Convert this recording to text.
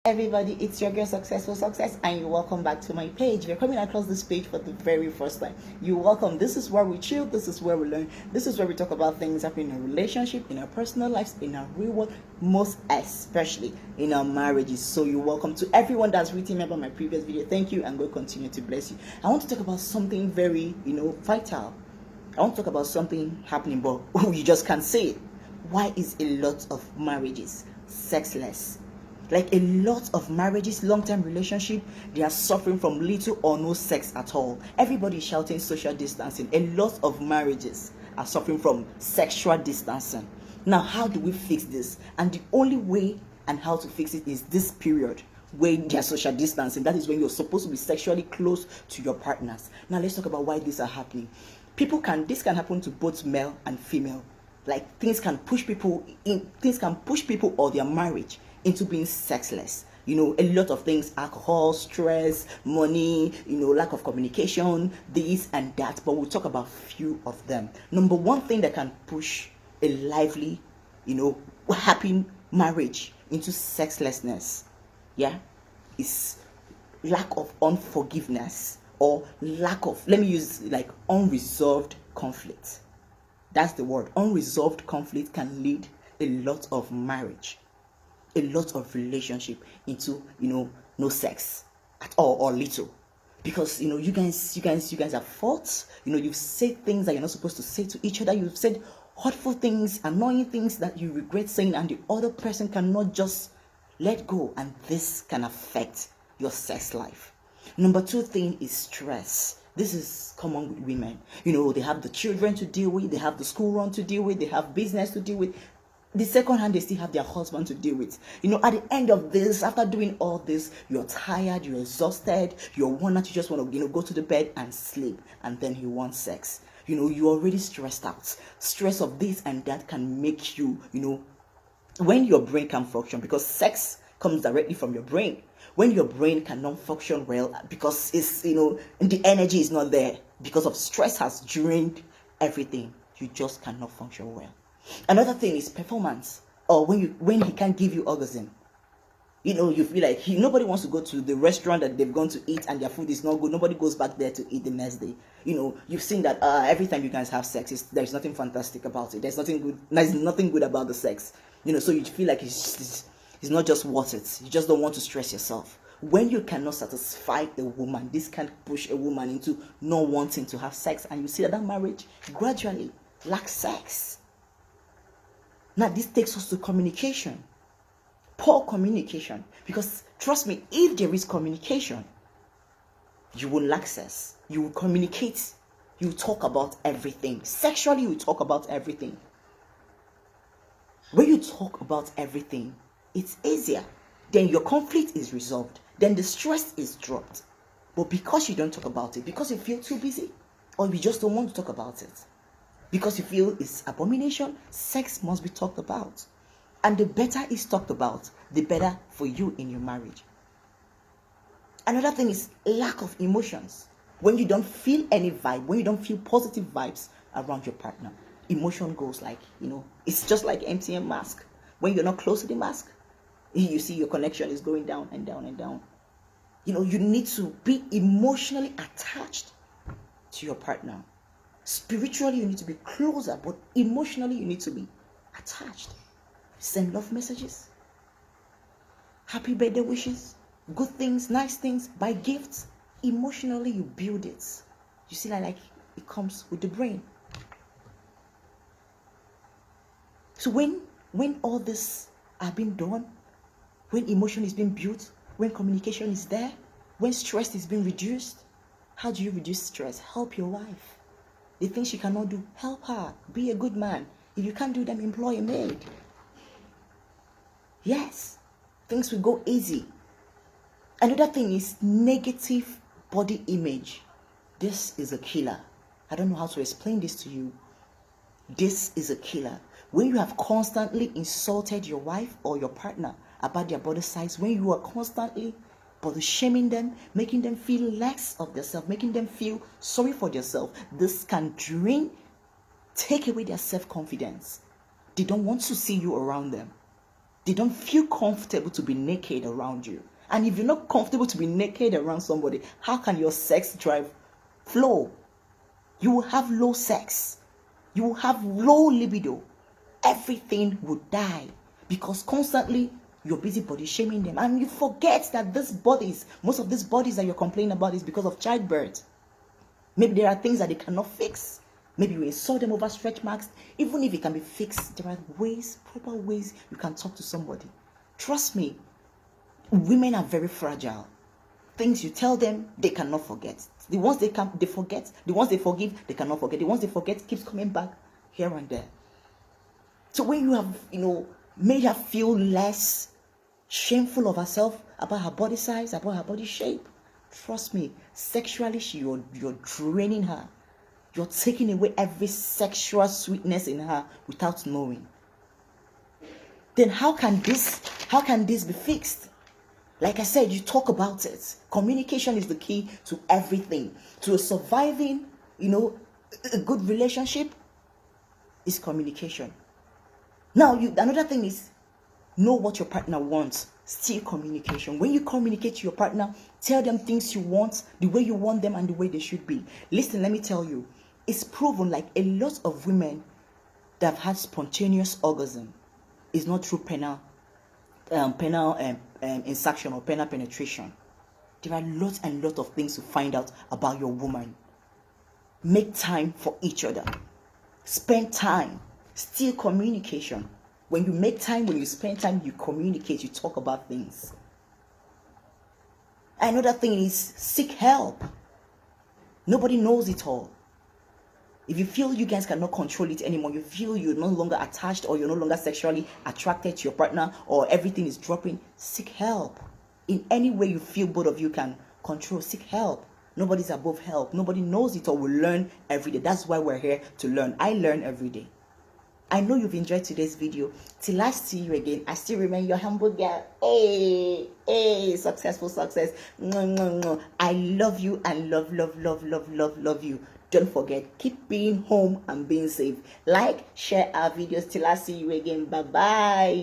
Everybody, it's your girl Successful Success, and you're welcome back to my page. If you're coming across this page for the very first time, you're welcome. This is where we chill, this is where we learn, this is where we talk about things happening in a relationship, in our personal lives, in our real world, most especially in our marriages. So you're welcome. To everyone that's written about my previous video, thank you, and God continue to bless you. I want to talk about something very, vital. I want to talk about something happening, but you just can't say it. Why is a lot of marriages sexless? Like a lot of marriages, long-term relationship, they are suffering from little or no sex at all. Everybody is shouting social distancing. A lot of marriages are suffering from sexual distancing. Now, how do we fix this? And the only way and how to fix it is this period where there's social distancing. That is when you're supposed to be sexually close to your partners. Now, let's talk about why this are happening. This can happen to both male and female. Like things can push people or their marriage into being sexless. A lot of things: alcohol, stress, money, lack of communication, this and that. But we'll talk about few of them. Number one thing that can push a lively, happy marriage into sexlessness, is lack of unforgiveness, or lack of, let me use like unresolved conflict. That's the word. Unresolved conflict can lead a lot of marriage, a lot of relationship into no sex at all or little, because you guys have fought. You've said things that you're not supposed to say to each other. You've said hurtful things, annoying things that you regret saying, and the other person cannot just let go, and this can affect your sex life. Number two thing is stress. This is common with women. They have the children to deal with, they have the school run to deal with, they have business to deal with. The second hand, they still have their husband to deal with. At the end of this, after doing all this, you're tired, you're exhausted, you're worn out, you just want to go to the bed and sleep, and then you want sex. You're already stressed out. Stress of this and that can make you, when your brain can function, because sex comes directly from your brain. When your brain cannot function well because it's, the energy is not there, because of stress has drained everything, you just cannot function well. Another thing is performance, or when he can't give you orgasm. You feel like nobody wants to go to the restaurant that they've gone to eat and their food is not good. Nobody goes back there to eat the next day. You've seen that every time you guys have sex, there's nothing fantastic about it. There's nothing good about the sex. So you feel like it's not just worth it. You just don't want to stress yourself. When you cannot satisfy a woman, this can push a woman into not wanting to have sex, and you see that marriage gradually lacks sex. Now, this takes us to communication. Poor communication. Because trust me, if there is communication, you will lack sex. You will communicate. You will talk about everything. Sexually, you will talk about everything. When you talk about everything, it's easier. Then your conflict is resolved. Then the stress is dropped. But because you don't talk about it, because you feel too busy, or you just don't want to talk about it, because you feel it's abomination, sex must be talked about. And the better it's talked about, the better for you in your marriage. Another thing is lack of emotions. When you don't feel any vibe, when you don't feel positive vibes around your partner, emotion goes like, it's just like emptying a mask. When you're not close to the mask, you see your connection is going down and down and down. You need to be emotionally attached to your partner. Spiritually, you need to be closer, but emotionally, you need to be attached. Send love messages, happy birthday wishes, good things, nice things, buy gifts. Emotionally, you build it. You see, like it comes with the brain. So when all this are being done, when emotion is being built, when communication is there, when stress is being reduced, how do you reduce stress? Help your wife. The things she cannot do, help her. Be a good man. If you can't do them, employ a maid. Yes, things will go easy. Another thing is negative body image. This is a killer. I don't know how to explain this to you. This is a killer. When you have constantly insulted your wife or your partner about their body size, when you are constantly body shaming them, making them feel less of themselves, making them feel sorry for themselves, this can take away their self-confidence. They don't want to see you around them. They don't feel comfortable to be naked around you. And if you're not comfortable to be naked around somebody, how can your sex drive flow? You will have low sex. You will have low libido. Everything will die because constantly you're busy body shaming them. And you forget that most of these bodies that you're complaining about is because of childbirth. Maybe there are things that they cannot fix. Maybe you saw them over stretch marks. Even if it can be fixed, there are ways, proper ways you can talk to somebody. Trust me, women are very fragile. Things you tell them, they cannot forget. The ones they forget. The ones they forgive, they cannot forget. The ones they forget keeps coming back here and there. So when you have, made her feel less shameful of herself, about her body size, about her body shape, trust me, sexually you're draining her. You're taking away every sexual sweetness in her without knowing. Then how can this be fixed? Like I said, you talk about it. Communication is the key to everything. To surviving, a good relationship is communication. Now, another thing is know what your partner wants. Still communication. When you communicate to your partner, tell them things you want, the way you want them and the way they should be. Listen, let me tell you, it's proven like a lot of women that have had spontaneous orgasm is not through penile insertion or penile penetration. There are lots and lots of things to find out about your woman. Make time for each other. Spend time. Still communication. When you make time, when you spend time, you communicate, you talk about things. Another thing is seek help. Nobody knows it all. If you feel you guys cannot control it anymore, you feel you're no longer attached or you're no longer sexually attracted to your partner or everything is dropping, seek help. In any way you feel both of you can control, seek help. Nobody's above help. Nobody knows it all. We learn every day. That's why we're here to learn. I learn every day. I know you've enjoyed today's video. Till I see you again, I still remain your humble girl. Hey, successful success. I love you and love you. Don't forget, keep being home and being safe. Like, share our videos. Till I see you again. Bye-bye.